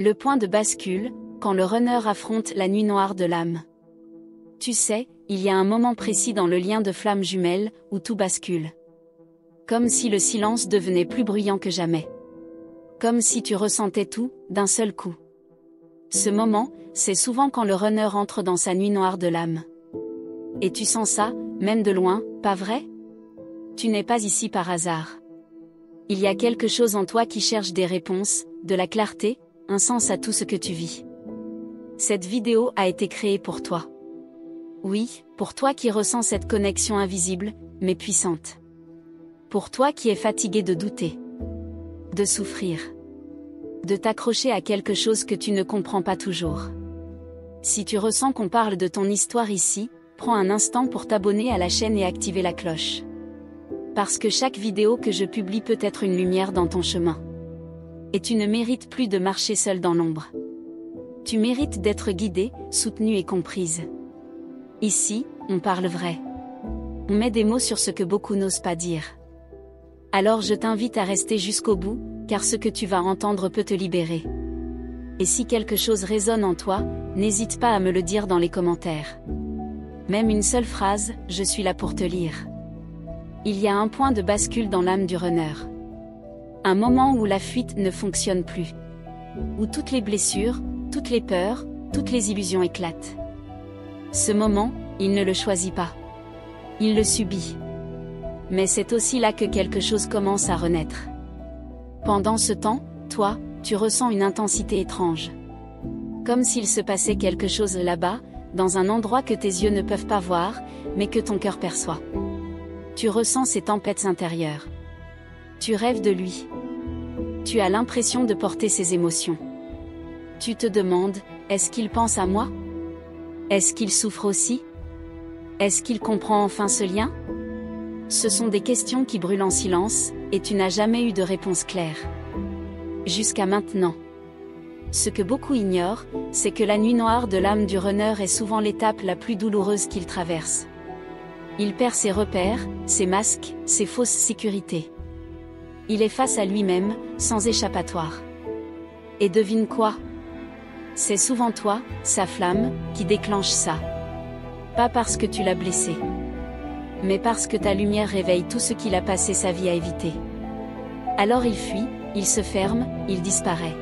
Le point de bascule, quand le runner affronte la nuit noire de l'âme. Tu sais, il y a un moment précis dans le lien de flammes jumelles, où tout bascule. Comme si le silence devenait plus bruyant que jamais. Comme si tu ressentais tout, d'un seul coup. Ce moment, c'est souvent quand le runner entre dans sa nuit noire de l'âme. Et tu sens ça, même de loin, pas vrai? Tu n'es pas ici par hasard. Il y a quelque chose en toi qui cherche des réponses, de la clarté, un sens à tout ce que tu vis. Cette vidéo a été créée pour toi. Oui, pour toi qui ressens cette connexion invisible, mais puissante. Pour toi qui es fatigué de douter. De souffrir. De t'accrocher à quelque chose que tu ne comprends pas toujours. Si tu ressens qu'on parle de ton histoire ici, prends un instant pour t'abonner à la chaîne et activer la cloche. Parce que chaque vidéo que je publie peut être une lumière dans ton chemin. Et tu ne mérites plus de marcher seul dans l'ombre. Tu mérites d'être guidée, soutenue et comprise. Ici, on parle vrai. On met des mots sur ce que beaucoup n'osent pas dire. Alors je t'invite à rester jusqu'au bout, car ce que tu vas entendre peut te libérer. Et si quelque chose résonne en toi, n'hésite pas à me le dire dans les commentaires. Même une seule phrase, je suis là pour te lire. Il y a un point de bascule dans l'âme du runner. Un moment où la fuite ne fonctionne plus. Où toutes les blessures, toutes les peurs, toutes les illusions éclatent. Ce moment, il ne le choisit pas. Il le subit. Mais c'est aussi là que quelque chose commence à renaître. Pendant ce temps, toi, tu ressens une intensité étrange. Comme s'il se passait quelque chose là-bas, dans un endroit que tes yeux ne peuvent pas voir, mais que ton cœur perçoit. Tu ressens ces tempêtes intérieures. Tu rêves de lui. Tu as l'impression de porter ses émotions. Tu te demandes, est-ce qu'il pense à moi? Est-ce qu'il souffre aussi? Est-ce qu'il comprend enfin ce lien? Ce sont des questions qui brûlent en silence, et tu n'as jamais eu de réponse claire. Jusqu'à maintenant. Ce que beaucoup ignorent, c'est que la nuit noire de l'âme du runner est souvent l'étape la plus douloureuse qu'il traverse. Il perd ses repères, ses masques, ses fausses sécurités. Il est face à lui-même, sans échappatoire. Et devine quoi? C'est souvent toi, sa flamme, qui déclenche ça. Pas parce que tu l'as blessé. Mais parce que ta lumière réveille tout ce qu'il a passé sa vie à éviter. Alors il fuit, il se ferme, il disparaît.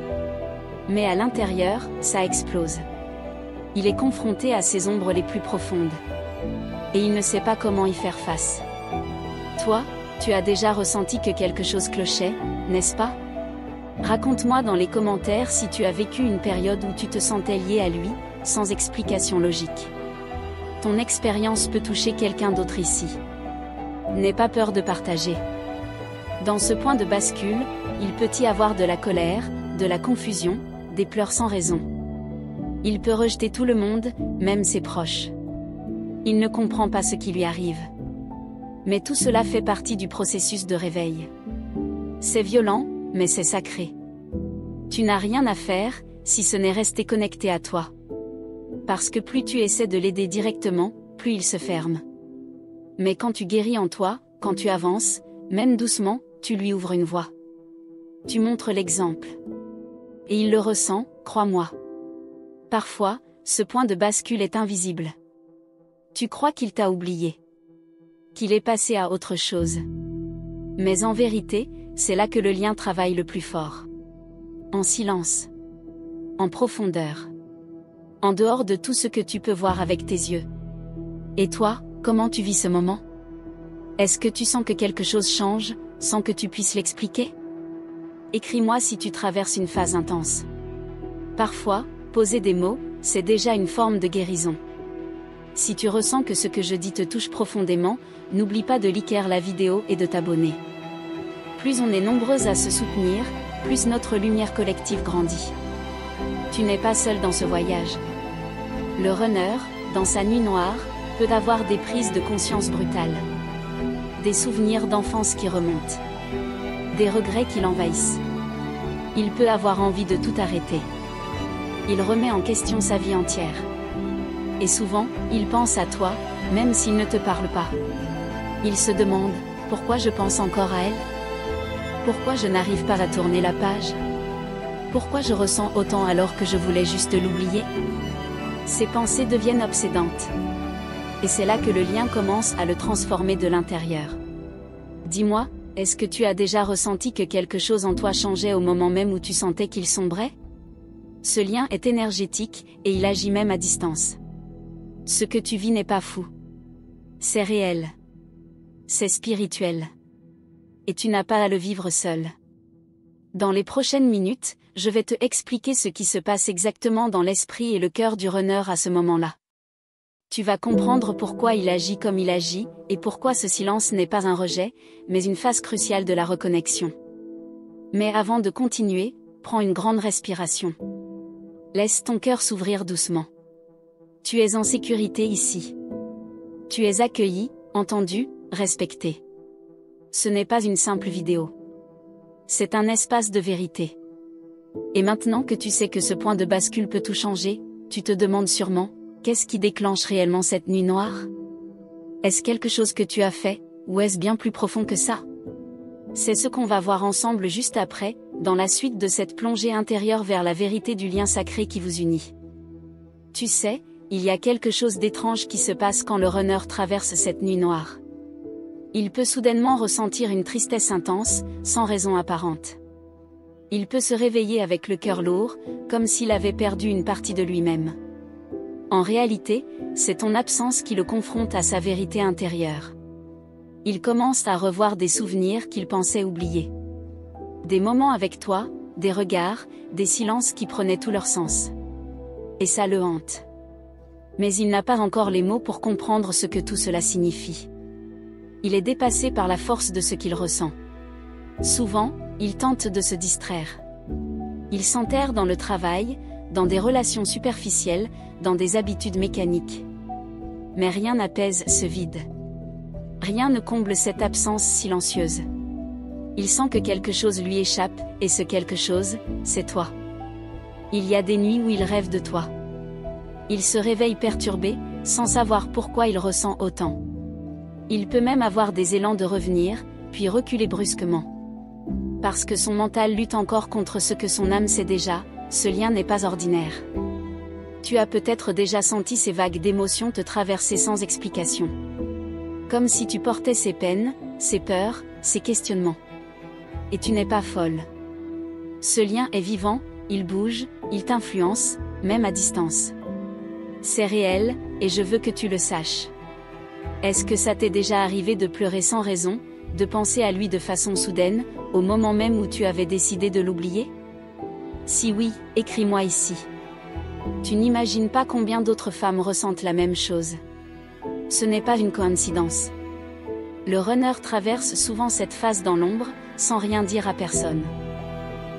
Mais à l'intérieur, ça explose. Il est confronté à ses ombres les plus profondes. Et il ne sait pas comment y faire face. Toi, tu as déjà ressenti que quelque chose clochait, n'est-ce pas? Raconte-moi dans les commentaires si tu as vécu une période où tu te sentais lié à lui, sans explication logique. Ton expérience peut toucher quelqu'un d'autre ici. N'aie pas peur de partager. Dans ce point de bascule, il peut y avoir de la colère, de la confusion, des pleurs sans raison. Il peut rejeter tout le monde, même ses proches. Il ne comprend pas ce qui lui arrive. Mais tout cela fait partie du processus de réveil. C'est violent, mais c'est sacré. Tu n'as rien à faire, si ce n'est rester connecté à toi. Parce que plus tu essaies de l'aider directement, plus il se ferme. Mais quand tu guéris en toi, quand tu avances, même doucement, tu lui ouvres une voie. Tu montres l'exemple. Et il le ressent, crois-moi. Parfois, ce point de bascule est invisible. Tu crois qu'il t'a oublié. Qu'il est passé à autre chose. Mais en vérité, c'est là que le lien travaille le plus fort. En silence. En profondeur. En dehors de tout ce que tu peux voir avec tes yeux. Et toi, comment tu vis ce moment? Est-ce que tu sens que quelque chose change, sans que tu puisses l'expliquer? Écris-moi si tu traverses une phase intense. Parfois, poser des mots, c'est déjà une forme de guérison. Si tu ressens que ce que je dis te touche profondément, n'oublie pas de liker la vidéo et de t'abonner. Plus on est nombreux à se soutenir, plus notre lumière collective grandit. Tu n'es pas seul dans ce voyage. Le runner, dans sa nuit noire, peut avoir des prises de conscience brutales. Des souvenirs d'enfance qui remontent. Des regrets qui l'envahissent. Il peut avoir envie de tout arrêter. Il remet en question sa vie entière. Et souvent, il pense à toi, même s'il ne te parle pas. Il se demande, pourquoi je pense encore à elle? Pourquoi je n'arrive pas à tourner la page? Pourquoi je ressens autant alors que je voulais juste l'oublier? Ces pensées deviennent obsédantes. Et c'est là que le lien commence à le transformer de l'intérieur. Dis-moi, est-ce que tu as déjà ressenti que quelque chose en toi changeait au moment même où tu sentais qu'il sombrait? Ce lien est énergétique, et il agit même à distance. Ce que tu vis n'est pas fou. C'est réel. C'est spirituel. Et tu n'as pas à le vivre seul. Dans les prochaines minutes, je vais te expliquer ce qui se passe exactement dans l'esprit et le cœur du runner à ce moment-là. Tu vas comprendre pourquoi il agit comme il agit, et pourquoi ce silence n'est pas un rejet, mais une phase cruciale de la reconnexion. Mais avant de continuer, prends une grande respiration. Laisse ton cœur s'ouvrir doucement. Tu es en sécurité ici. Tu es accueilli, entendu, respecté. Ce n'est pas une simple vidéo. C'est un espace de vérité. Et maintenant que tu sais que ce point de bascule peut tout changer, tu te demandes sûrement, qu'est-ce qui déclenche réellement cette nuit noire? Est-ce quelque chose que tu as fait, ou est-ce bien plus profond que ça? C'est ce qu'on va voir ensemble juste après, dans la suite de cette plongée intérieure vers la vérité du lien sacré qui vous unit. Tu sais, il y a quelque chose d'étrange qui se passe quand le runner traverse cette nuit noire. Il peut soudainement ressentir une tristesse intense, sans raison apparente. Il peut se réveiller avec le cœur lourd, comme s'il avait perdu une partie de lui-même. En réalité, c'est ton absence qui le confronte à sa vérité intérieure. Il commence à revoir des souvenirs qu'il pensait oublier. Des moments avec toi, des regards, des silences qui prenaient tout leur sens. Et ça le hante. Mais il n'a pas encore les mots pour comprendre ce que tout cela signifie. Il est dépassé par la force de ce qu'il ressent. Souvent, il tente de se distraire. Il s'enterre dans le travail, dans des relations superficielles, dans des habitudes mécaniques. Mais rien n'apaise ce vide. Rien ne comble cette absence silencieuse. Il sent que quelque chose lui échappe, et ce quelque chose, c'est toi. Il y a des nuits où il rêve de toi. Il se réveille perturbé, sans savoir pourquoi il ressent autant. Il peut même avoir des élans de revenir, puis reculer brusquement. Parce que son mental lutte encore contre ce que son âme sait déjà, ce lien n'est pas ordinaire. Tu as peut-être déjà senti ces vagues d'émotions te traverser sans explication. Comme si tu portais ces peines, ces peurs, ces questionnements. Et tu n'es pas folle. Ce lien est vivant, il bouge, il t'influence, même à distance. C'est réel, et je veux que tu le saches. Est-ce que ça t'est déjà arrivé de pleurer sans raison, de penser à lui de façon soudaine, au moment même où tu avais décidé de l'oublier? Si oui, écris-moi ici. Tu n'imagines pas combien d'autres femmes ressentent la même chose. Ce n'est pas une coïncidence. Le runner traverse souvent cette phase dans l'ombre, sans rien dire à personne.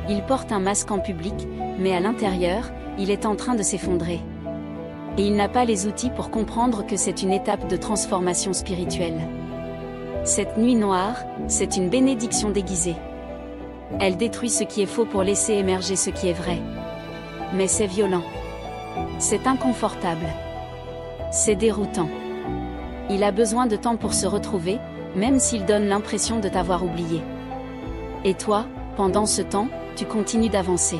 Il porte un masque en public, mais à l'intérieur, il est en train de s'effondrer. Et il n'a pas les outils pour comprendre que c'est une étape de transformation spirituelle. Cette nuit noire, c'est une bénédiction déguisée. Elle détruit ce qui est faux pour laisser émerger ce qui est vrai. Mais c'est violent. C'est inconfortable. C'est déroutant. Il a besoin de temps pour se retrouver, même s'il donne l'impression de t'avoir oublié. Et toi, pendant ce temps, tu continues d'avancer.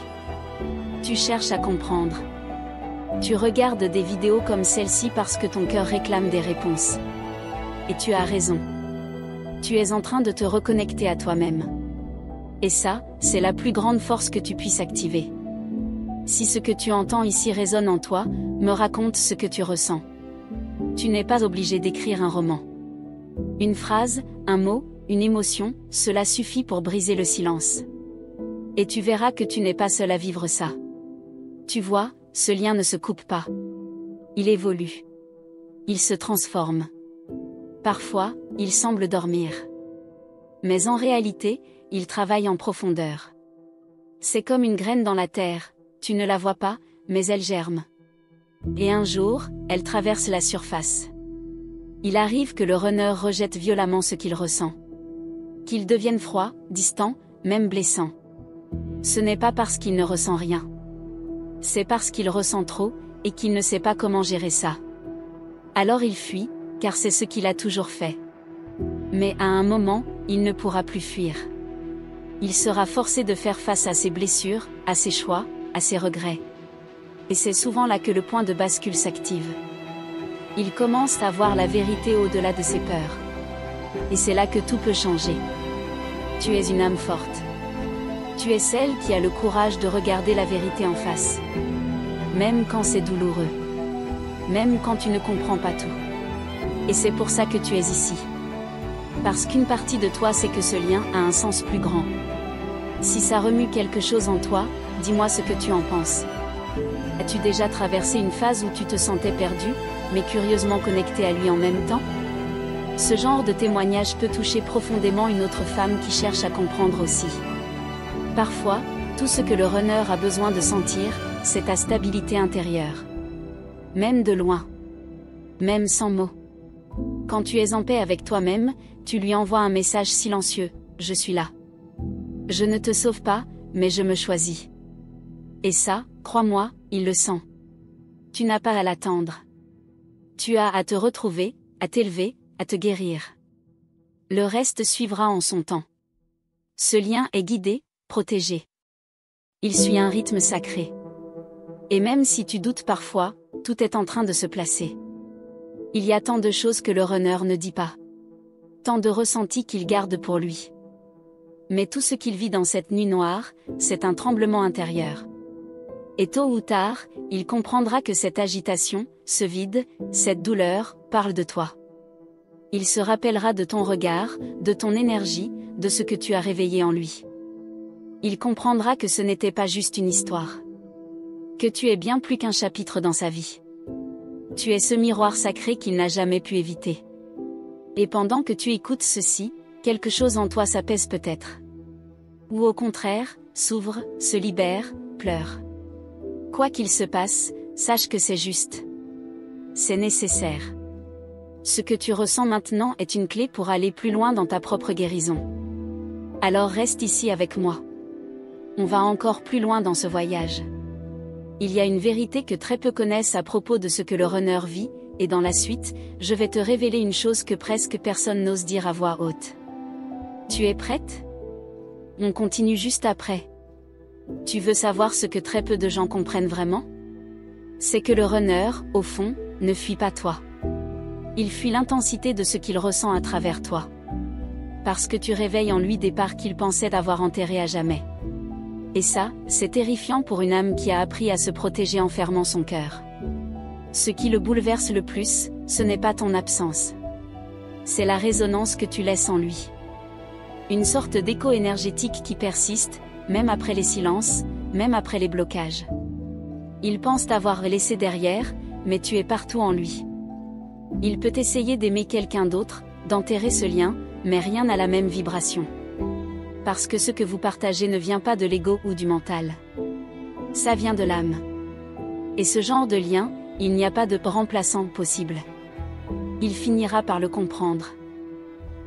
Tu cherches à comprendre. Tu regardes des vidéos comme celle-ci parce que ton cœur réclame des réponses. Et tu as raison. Tu es en train de te reconnecter à toi-même. Et ça, c'est la plus grande force que tu puisses activer. Si ce que tu entends ici résonne en toi, me raconte ce que tu ressens. Tu n'es pas obligé d'écrire un roman. Une phrase, un mot, une émotion, cela suffit pour briser le silence. Et tu verras que tu n'es pas seul à vivre ça. Tu vois, ce lien ne se coupe pas. Il évolue. Il se transforme. Parfois, il semble dormir. Mais en réalité, il travaille en profondeur. C'est comme une graine dans la terre, tu ne la vois pas, mais elle germe. Et un jour, elle traverse la surface. Il arrive que le runner rejette violemment ce qu'il ressent. Qu'il devienne froid, distant, même blessant. Ce n'est pas parce qu'il ne ressent rien. C'est parce qu'il ressent trop, et qu'il ne sait pas comment gérer ça. Alors il fuit, car c'est ce qu'il a toujours fait. Mais à un moment, il ne pourra plus fuir. Il sera forcé de faire face à ses blessures, à ses choix, à ses regrets. Et c'est souvent là que le point de bascule s'active. Il commence à voir la vérité au-delà de ses peurs. Et c'est là que tout peut changer. Tu es une âme forte. Tu es celle qui a le courage de regarder la vérité en face. Même quand c'est douloureux. Même quand tu ne comprends pas tout. Et c'est pour ça que tu es ici. Parce qu'une partie de toi sait que ce lien a un sens plus grand. Si ça remue quelque chose en toi, dis-moi ce que tu en penses. As-tu déjà traversé une phase où tu te sentais perdu, mais curieusement connecté à lui en même temps? Ce genre de témoignage peut toucher profondément une autre femme qui cherche à comprendre aussi. Parfois, tout ce que le runner a besoin de sentir, c'est ta stabilité intérieure. Même de loin. Même sans mots. Quand tu es en paix avec toi-même, tu lui envoies un message silencieux, je suis là. Je ne te sauve pas, mais je me choisis. Et ça, crois-moi, il le sent. Tu n'as pas à l'attendre. Tu as à te retrouver, à t'élever, à te guérir. Le reste suivra en son temps. Ce lien est guidé, protégé. Il suit un rythme sacré. Et même si tu doutes parfois, tout est en train de se placer. Il y a tant de choses que le runner ne dit pas. Tant de ressentis qu'il garde pour lui. Mais tout ce qu'il vit dans cette nuit noire, c'est un tremblement intérieur. Et tôt ou tard, il comprendra que cette agitation, ce vide, cette douleur, parle de toi. Il se rappellera de ton regard, de ton énergie, de ce que tu as réveillé en lui. Il comprendra que ce n'était pas juste une histoire. Que tu es bien plus qu'un chapitre dans sa vie. Tu es ce miroir sacré qu'il n'a jamais pu éviter. Et pendant que tu écoutes ceci, quelque chose en toi s'apaise peut-être. Ou au contraire, s'ouvre, se libère, pleure. Quoi qu'il se passe, sache que c'est juste. C'est nécessaire. Ce que tu ressens maintenant est une clé pour aller plus loin dans ta propre guérison. Alors reste ici avec moi. On va encore plus loin dans ce voyage. Il y a une vérité que très peu connaissent à propos de ce que le runner vit, et dans la suite, je vais te révéler une chose que presque personne n'ose dire à voix haute. Tu es prête? On continue juste après. Tu veux savoir ce que très peu de gens comprennent vraiment? C'est que le runner, au fond, ne fuit pas toi. Il fuit l'intensité de ce qu'il ressent à travers toi. Parce que tu réveilles en lui des parts qu'il pensait avoir enterrées à jamais. Et ça, c'est terrifiant pour une âme qui a appris à se protéger en fermant son cœur. Ce qui le bouleverse le plus, ce n'est pas ton absence. C'est la résonance que tu laisses en lui. Une sorte d'écho énergétique qui persiste, même après les silences, même après les blocages. Il pense t'avoir laissé derrière, mais tu es partout en lui. Il peut essayer d'aimer quelqu'un d'autre, d'enterrer ce lien, mais rien n'a la même vibration. Parce que ce que vous partagez ne vient pas de l'ego ou du mental. Ça vient de l'âme. Et ce genre de lien, il n'y a pas de remplaçant possible. Il finira par le comprendre.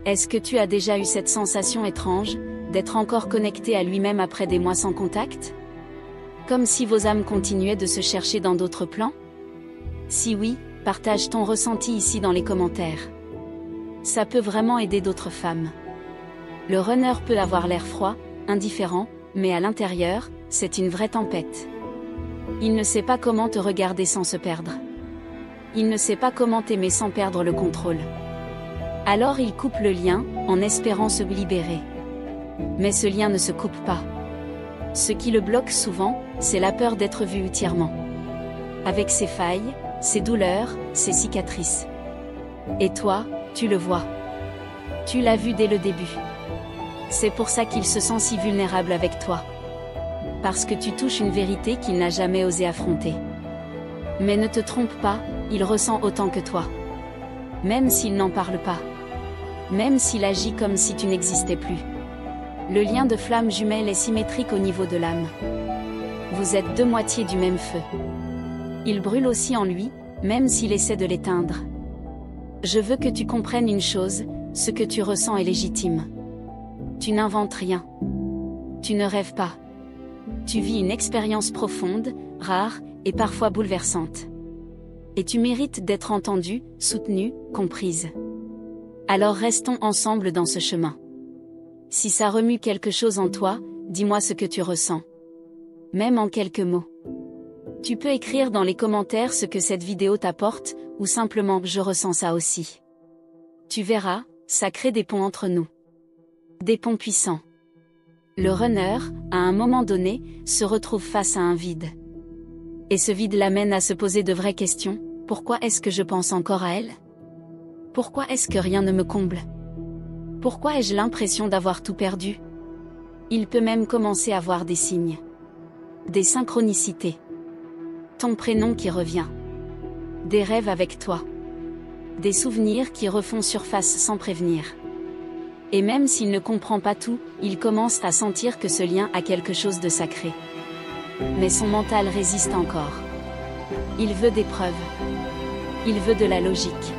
Est-ce que tu as déjà eu cette sensation étrange, d'être encore connecté à lui-même après des mois sans contact? Comme si vos âmes continuaient de se chercher dans d'autres plans? Si oui, partage ton ressenti ici dans les commentaires. Ça peut vraiment aider d'autres femmes. Le runner peut avoir l'air froid, indifférent, mais à l'intérieur, c'est une vraie tempête. Il ne sait pas comment te regarder sans se perdre. Il ne sait pas comment t'aimer sans perdre le contrôle. Alors il coupe le lien, en espérant se libérer. Mais ce lien ne se coupe pas. Ce qui le bloque souvent, c'est la peur d'être vu entièrement. Avec ses failles, ses douleurs, ses cicatrices. Et toi, tu le vois. Tu l'as vu dès le début. C'est pour ça qu'il se sent si vulnérable avec toi. Parce que tu touches une vérité qu'il n'a jamais osé affronter. Mais ne te trompe pas, il ressent autant que toi. Même s'il n'en parle pas. Même s'il agit comme si tu n'existais plus. Le lien de flamme jumelle est symétrique au niveau de l'âme. Vous êtes deux moitiés du même feu. Il brûle aussi en lui, même s'il essaie de l'éteindre. Je veux que tu comprennes une chose, ce que tu ressens est légitime. Tu n'inventes rien. Tu ne rêves pas. Tu vis une expérience profonde, rare, et parfois bouleversante. Et tu mérites d'être entendue, soutenue, comprise. Alors restons ensemble dans ce chemin. Si ça remue quelque chose en toi, dis-moi ce que tu ressens. Même en quelques mots. Tu peux écrire dans les commentaires ce que cette vidéo t'apporte, ou simplement « je ressens ça aussi ». Tu verras, ça crée des ponts entre nous. Des ponts puissants. Le runner, à un moment donné, se retrouve face à un vide. Et ce vide l'amène à se poser de vraies questions. Pourquoi est-ce que je pense encore à elle? Pourquoi est-ce que rien ne me comble? Pourquoi ai-je l'impression d'avoir tout perdu? Il peut même commencer à voir des signes. Des synchronicités. Ton prénom qui revient. Des rêves avec toi. Des souvenirs qui refont surface sans prévenir. Et même s'il ne comprend pas tout, il commence à sentir que ce lien a quelque chose de sacré. Mais son mental résiste encore. Il veut des preuves. Il veut de la logique.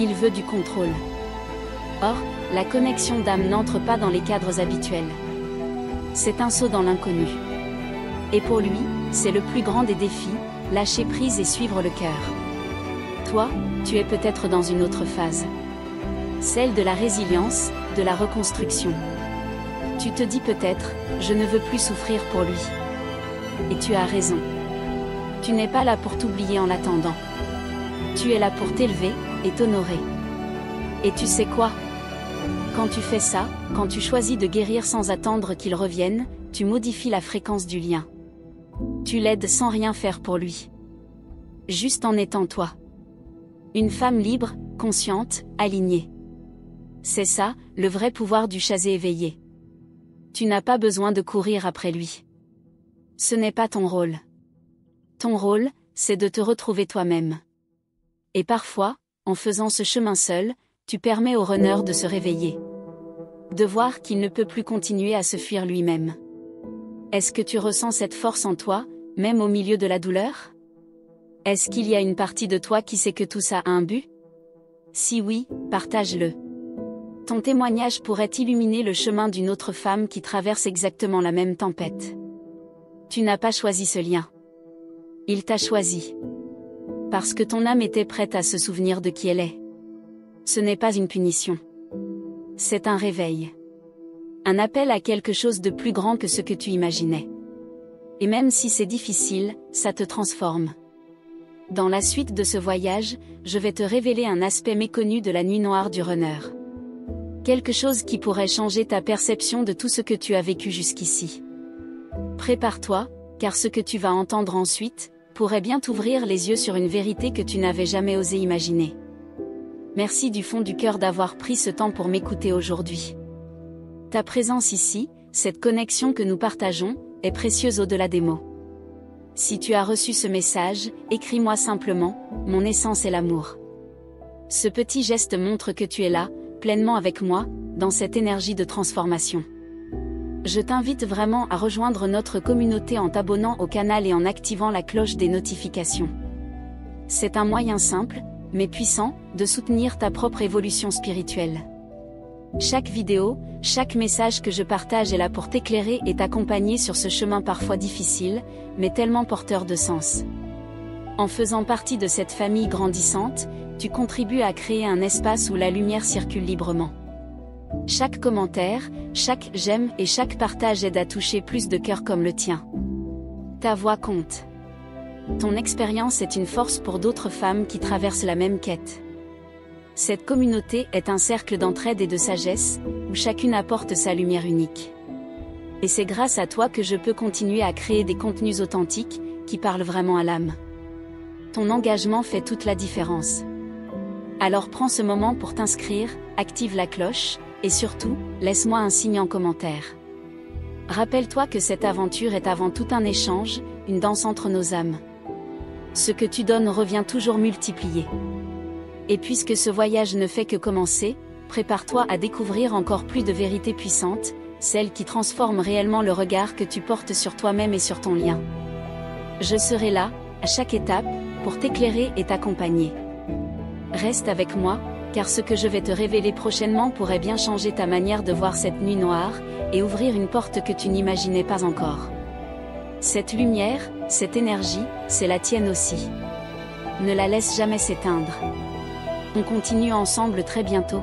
Il veut du contrôle. Or, la connexion d'âme n'entre pas dans les cadres habituels. C'est un saut dans l'inconnu. Et pour lui, c'est le plus grand des défis, lâcher prise et suivre le cœur. Toi, tu es peut-être dans une autre phase. Celle de la résilience, de la reconstruction. Tu te dis peut-être, je ne veux plus souffrir pour lui. Et tu as raison. Tu n'es pas là pour t'oublier en l'attendant. Tu es là pour t'élever et t'honorer. Et tu sais quoi? Quand tu fais ça, quand tu choisis de guérir sans attendre qu'il revienne, tu modifies la fréquence du lien. Tu l'aides sans rien faire pour lui. Juste en étant toi. Une femme libre, consciente, alignée. C'est ça, le vrai pouvoir du chasé éveillé. Tu n'as pas besoin de courir après lui. Ce n'est pas ton rôle. Ton rôle, c'est de te retrouver toi-même. Et parfois, en faisant ce chemin seul, tu permets au runner de se réveiller. De voir qu'il ne peut plus continuer à se fuir lui-même. Est-ce que tu ressens cette force en toi, même au milieu de la douleur? Est-ce qu'il y a une partie de toi qui sait que tout ça a un but? Si oui, partage-le. Ton témoignage pourrait illuminer le chemin d'une autre femme qui traverse exactement la même tempête. Tu n'as pas choisi ce lien. Il t'a choisi. Parce que ton âme était prête à se souvenir de qui elle est. Ce n'est pas une punition. C'est un réveil. Un appel à quelque chose de plus grand que ce que tu imaginais. Et même si c'est difficile, ça te transforme. Dans la suite de ce voyage, je vais te révéler un aspect méconnu de la nuit noire du runner. Quelque chose qui pourrait changer ta perception de tout ce que tu as vécu jusqu'ici. Prépare-toi, car ce que tu vas entendre ensuite, pourrait bien t'ouvrir les yeux sur une vérité que tu n'avais jamais osé imaginer. Merci du fond du cœur d'avoir pris ce temps pour m'écouter aujourd'hui. Ta présence ici, cette connexion que nous partageons, est précieuse au-delà des mots. Si tu as reçu ce message, écris-moi simplement, mon essence est l'amour. Ce petit geste montre que tu es là, pleinement avec moi, dans cette énergie de transformation. Je t'invite vraiment à rejoindre notre communauté en t'abonnant au canal et en activant la cloche des notifications. C'est un moyen simple, mais puissant, de soutenir ta propre évolution spirituelle. Chaque vidéo, chaque message que je partage est là pour t'éclairer et t'accompagner sur ce chemin parfois difficile, mais tellement porteur de sens. En faisant partie de cette famille grandissante, tu contribues à créer un espace où la lumière circule librement. Chaque commentaire, chaque j'aime et chaque partage aide à toucher plus de cœurs comme le tien. Ta voix compte. Ton expérience est une force pour d'autres femmes qui traversent la même quête. Cette communauté est un cercle d'entraide et de sagesse, où chacune apporte sa lumière unique. Et c'est grâce à toi que je peux continuer à créer des contenus authentiques, qui parlent vraiment à l'âme. Ton engagement fait toute la différence. Alors prends ce moment pour t'inscrire, active la cloche, et surtout, laisse-moi un signe en commentaire. Rappelle-toi que cette aventure est avant tout un échange, une danse entre nos âmes. Ce que tu donnes revient toujours multiplié. Et puisque ce voyage ne fait que commencer, prépare-toi à découvrir encore plus de vérités puissantes, celles qui transforment réellement le regard que tu portes sur toi-même et sur ton lien. Je serai là, à chaque étape, pour t'éclairer et t'accompagner. Reste avec moi, car ce que je vais te révéler prochainement pourrait bien changer ta manière de voir cette nuit noire, et ouvrir une porte que tu n'imaginais pas encore. Cette lumière, cette énergie, c'est la tienne aussi. Ne la laisse jamais s'éteindre. On continue ensemble très bientôt.